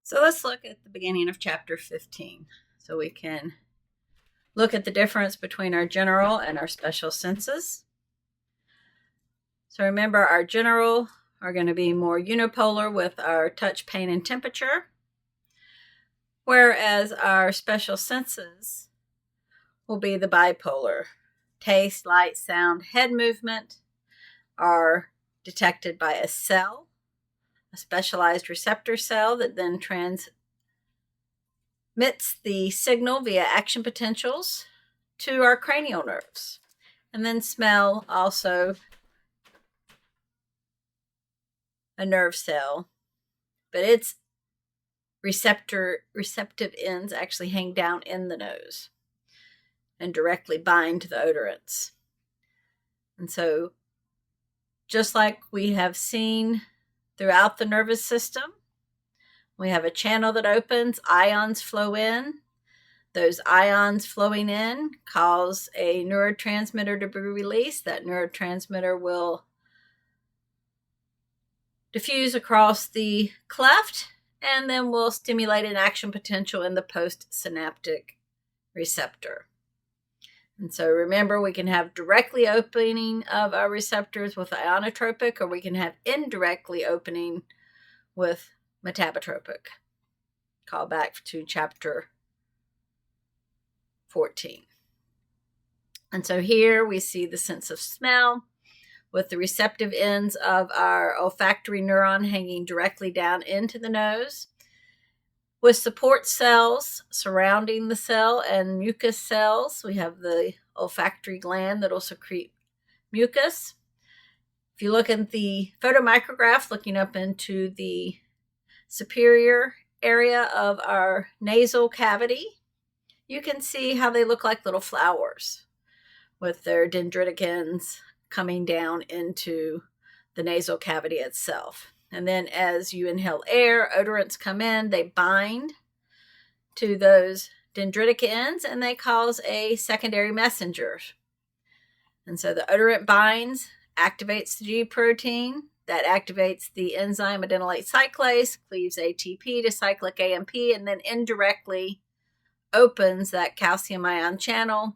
So let's look at the beginning of chapter 15 so we can look at the difference between our general and our special senses. So remember, our general are going to be more unipolar with our touch, pain, and temperature, whereas our special senses will be the bipolar. Taste, light, sound, head movement are detected by a cell, a specialized receptor cell that then transmits the signal via action potentials to our cranial nerves. And then smell, also a nerve cell, but its receptive ends actually hang down in the nose and directly bind to the odorants. And so, just like we have seen throughout the nervous system, we have a channel that opens, ions flow in. Those ions flowing in cause a neurotransmitter to be released. That neurotransmitter will diffuse across the cleft and then will stimulate an action potential in the postsynaptic receptor. And so remember, we can have directly opening of our receptors with ionotropic, or we can have indirectly opening with metabotropic. Call back to chapter 14. And so here we see the sense of smell with the receptive ends of our olfactory neuron hanging directly down into the nose, with support cells surrounding the cell and mucus cells. We have the olfactory gland that will secrete mucus. If you look at the photomicrograph looking up into the superior area of our nasal cavity, you can see how they look like little flowers with their dendritic ends coming down into the nasal cavity itself. And then as you inhale air, odorants come in, they bind to those dendritic ends and they cause a secondary messenger. And so the odorant binds, activates the G protein, that activates the enzyme adenylate cyclase, cleaves ATP to cyclic AMP, and then indirectly opens that calcium ion channel,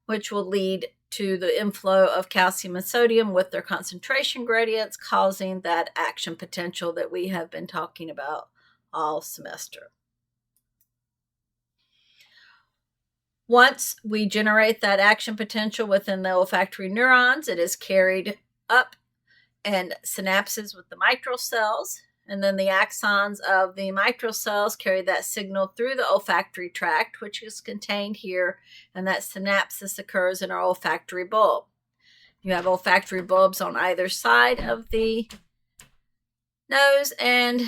which will lead to the inflow of calcium and sodium with their concentration gradients, causing that action potential that we have been talking about all semester. Once we generate that action potential within the olfactory neurons, it is carried up and synapses with the mitral cells, and then the axons of the mitral cells carry that signal through the olfactory tract, which is contained here, and that synapsis occurs in our olfactory bulb. You have olfactory bulbs on either side of the nose, and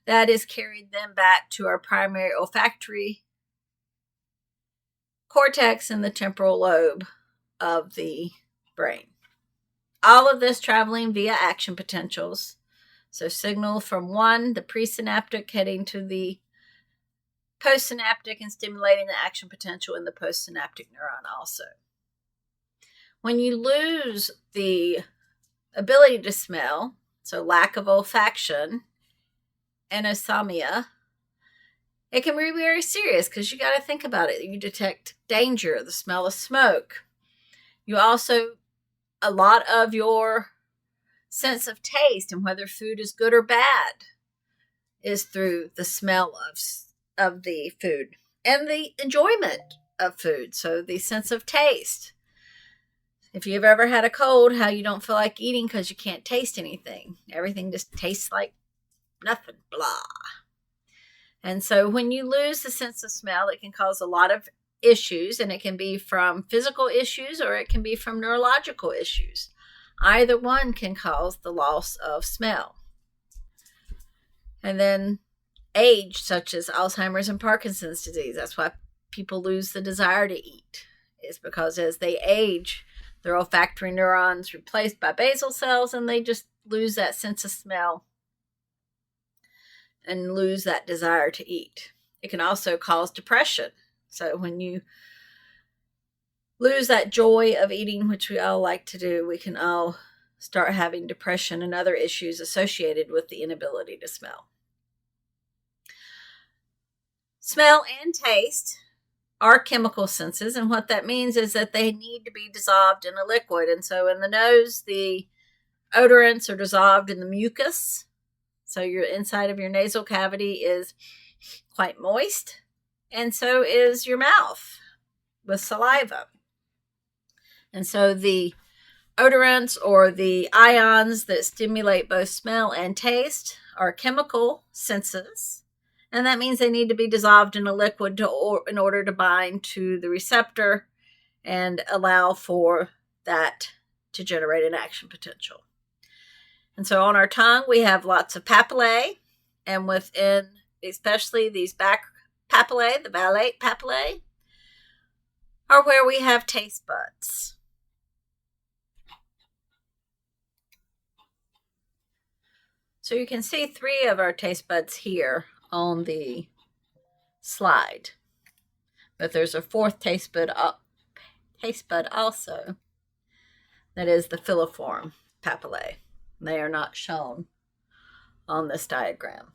that is carried then back to our primary olfactory cortex in the temporal lobe of the brain. All of this traveling via action potentials. So signal from one, the presynaptic, heading to the postsynaptic and stimulating the action potential in the postsynaptic neuron also. When you lose the ability to smell, so lack of olfaction, anosmia, it can be very serious because you got to think about it. You detect danger, the smell of smoke. You also, a lot of your sense of taste and whether food is good or bad is through the smell of the food and the enjoyment of food. So the sense of taste. If you've ever had a cold, how you don't feel like eating because you can't taste anything. Everything just tastes like nothing, blah. And so when you lose the sense of smell, it can cause a lot of issues, and it can be from physical issues or it can be from neurological issues. Either one can cause the loss of smell. And then age, such as Alzheimer's and Parkinson's disease. That's why people lose the desire to eat. It's because as they age, their olfactory neurons replaced by basal cells, and they just lose that sense of smell and lose that desire to eat. It can also cause depression. So when you lose that joy of eating, which we all like to do, we can all start having depression and other issues associated with the inability to smell. Smell and taste are chemical senses, and what that means is that they need to be dissolved in a liquid. And so in the nose, the odorants are dissolved in the mucus. So your inside of your nasal cavity is quite moist, and so is your mouth with saliva. And so the odorants, or the ions that stimulate both smell and taste, are chemical senses. And that means they need to be dissolved in a liquid in order to bind to the receptor and allow for that to generate an action potential. And so on our tongue, we have lots of papillae, and within especially these back papillae, the valate papillae, are where we have taste buds. So you can see 3 of our taste buds here on the slide. But there's a 4th taste bud also, that is the filiform papillae. They are not shown on this diagram.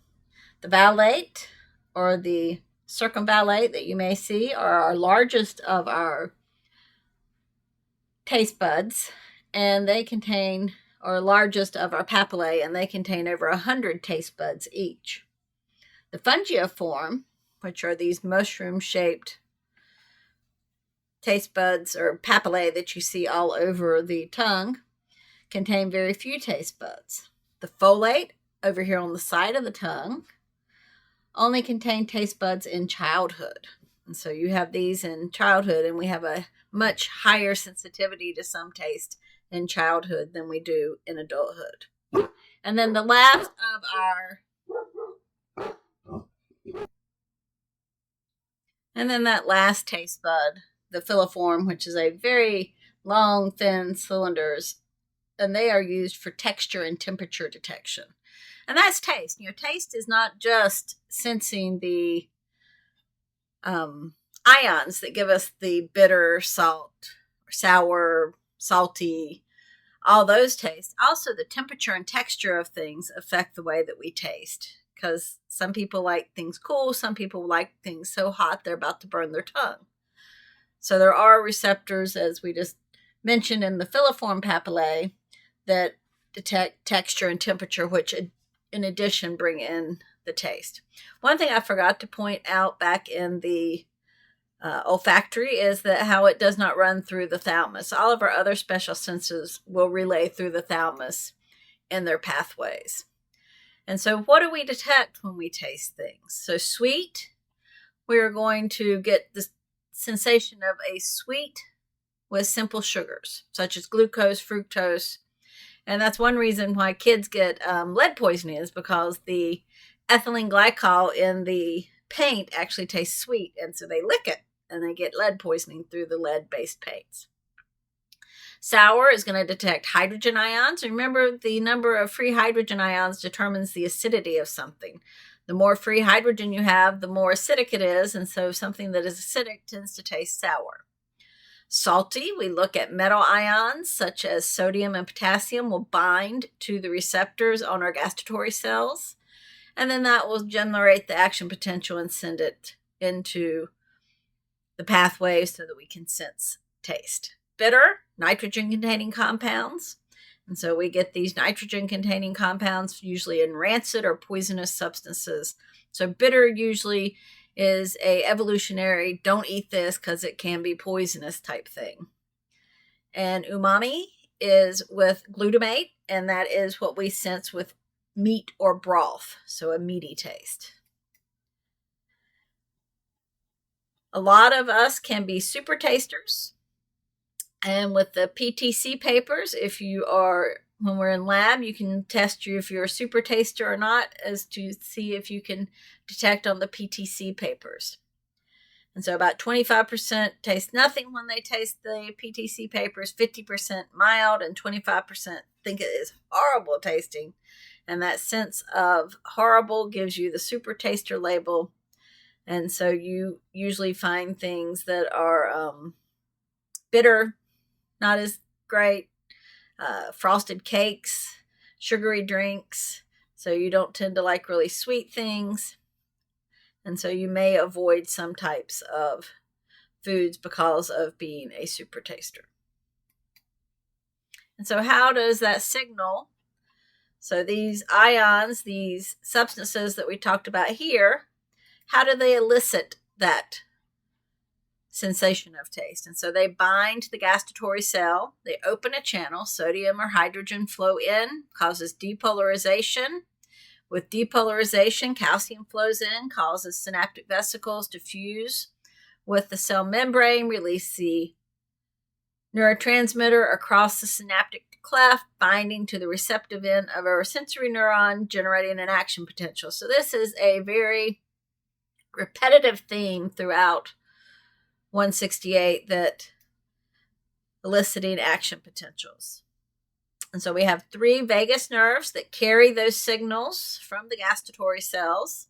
The valate, or the circumvallate that you may see, are our largest of our taste buds, and they contain, or largest of our papillae, and they contain over 100 taste buds each. The fungiform, which are these mushroom-shaped taste buds or papillae that you see all over the tongue, contain very few taste buds. The folate, over here on the side of the tongue, only contain taste buds in childhood. And so you have these in childhood, and we have a much higher sensitivity to some taste in childhood than we do in adulthood. And then the last of our And then that last taste bud, the filiform, which is a very long, thin cylinders, and they are used for texture and temperature detection. And that's taste. Taste is not just sensing the ions that give us the bitter, salt, or sour, salty, all those tastes. Also, the temperature and texture of things affect the way that we taste, because some people like things cool, some people like things so hot they're about to burn their tongue. So there are receptors, as we just mentioned in the filiform papillae, that detect texture and temperature, which in addition bring in the taste. One thing I forgot to point out back in the olfactory is that how it does not run through the thalamus. All of our other special senses will relay through the thalamus in their pathways. And so what do we detect when we taste things? So sweet, we're going to get the sensation of a sweet with simple sugars, such as glucose, fructose. And that's one reason why kids get lead poisoning, is because the ethylene glycol in the paint actually tastes sweet, and so they lick it and they get lead poisoning through the lead-based paints. Sour is going to detect hydrogen ions. Remember, the number of free hydrogen ions determines the acidity of something. The more free hydrogen you have, the more acidic it is, and so something that is acidic tends to taste sour. Salty, we look at metal ions such as sodium and potassium will bind to the receptors on our gustatory cells, and then that will generate the action potential and send it into the pathways so that we can sense taste. Bitter, nitrogen-containing compounds, and so we get these nitrogen-containing compounds usually in rancid or poisonous substances. So bitter usually is a evolutionary, don't eat this because it can be poisonous type thing. And umami is with glutamate, and that is what we sense with meat or broth, so a meaty taste. A lot of us can be super tasters. And with the PTC papers, when we're in lab, you can test if you're a super taster or not, as to see if you can detect on the PTC papers. And so about 25% taste nothing when they taste the PTC papers, 50% mild, and 25% think it is horrible tasting. And that sense of horrible gives you the super taster label. And so you usually find things that are bitter, not as great, frosted cakes, sugary drinks. So you don't tend to like really sweet things. And so you may avoid some types of foods because of being a super taster. And so how does that signal? So these ions, these substances that we talked about here, how do they elicit that sensation of taste? And so they bind to the gustatory cell, they open a channel, sodium or hydrogen flow in, causes depolarization. With depolarization, calcium flows in, causes synaptic vesicles to fuse with the cell membrane, release the neurotransmitter across the synaptic cleft, binding to the receptive end of a sensory neuron, generating an action potential. So this is a very repetitive theme throughout 168, that eliciting action potentials. And so we have 3 vagus nerves that carry those signals from the gustatory cells.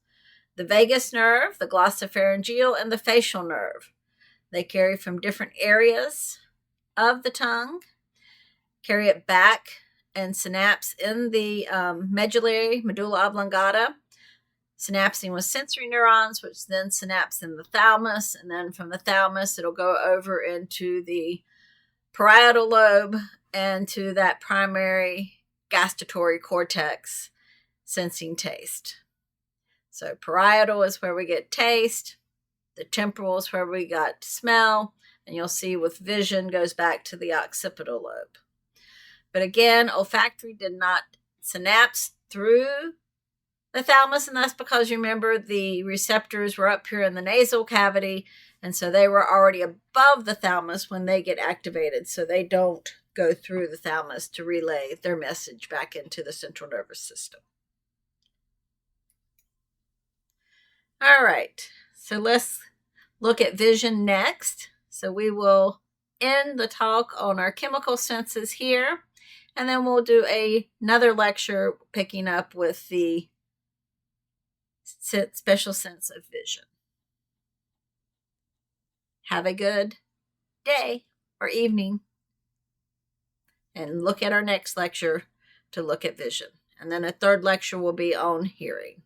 The vagus nerve, the glossopharyngeal, and the facial nerve. They carry from different areas of the tongue, carry it back and synapse in the medulla oblongata, synapsing with sensory neurons, which then synapse in the thalamus, and then from the thalamus it'll go over into the parietal lobe and to that primary gustatory cortex, sensing taste. So parietal is where we get taste, the temporal is where we got smell, and you'll see with vision goes back to the occipital lobe. But again, olfactory did not synapse through the thalamus, and that's because, remember, the receptors were up here in the nasal cavity, and so they were already above the thalamus when they get activated, so they don't go through the thalamus to relay their message back into the central nervous system. All right, so let's look at vision next. So we will end the talk on our chemical senses here, and then we'll do another lecture picking up with the special sense of vision. Have a good day or evening, and look at our next lecture to look at vision. And then a third lecture will be on hearing.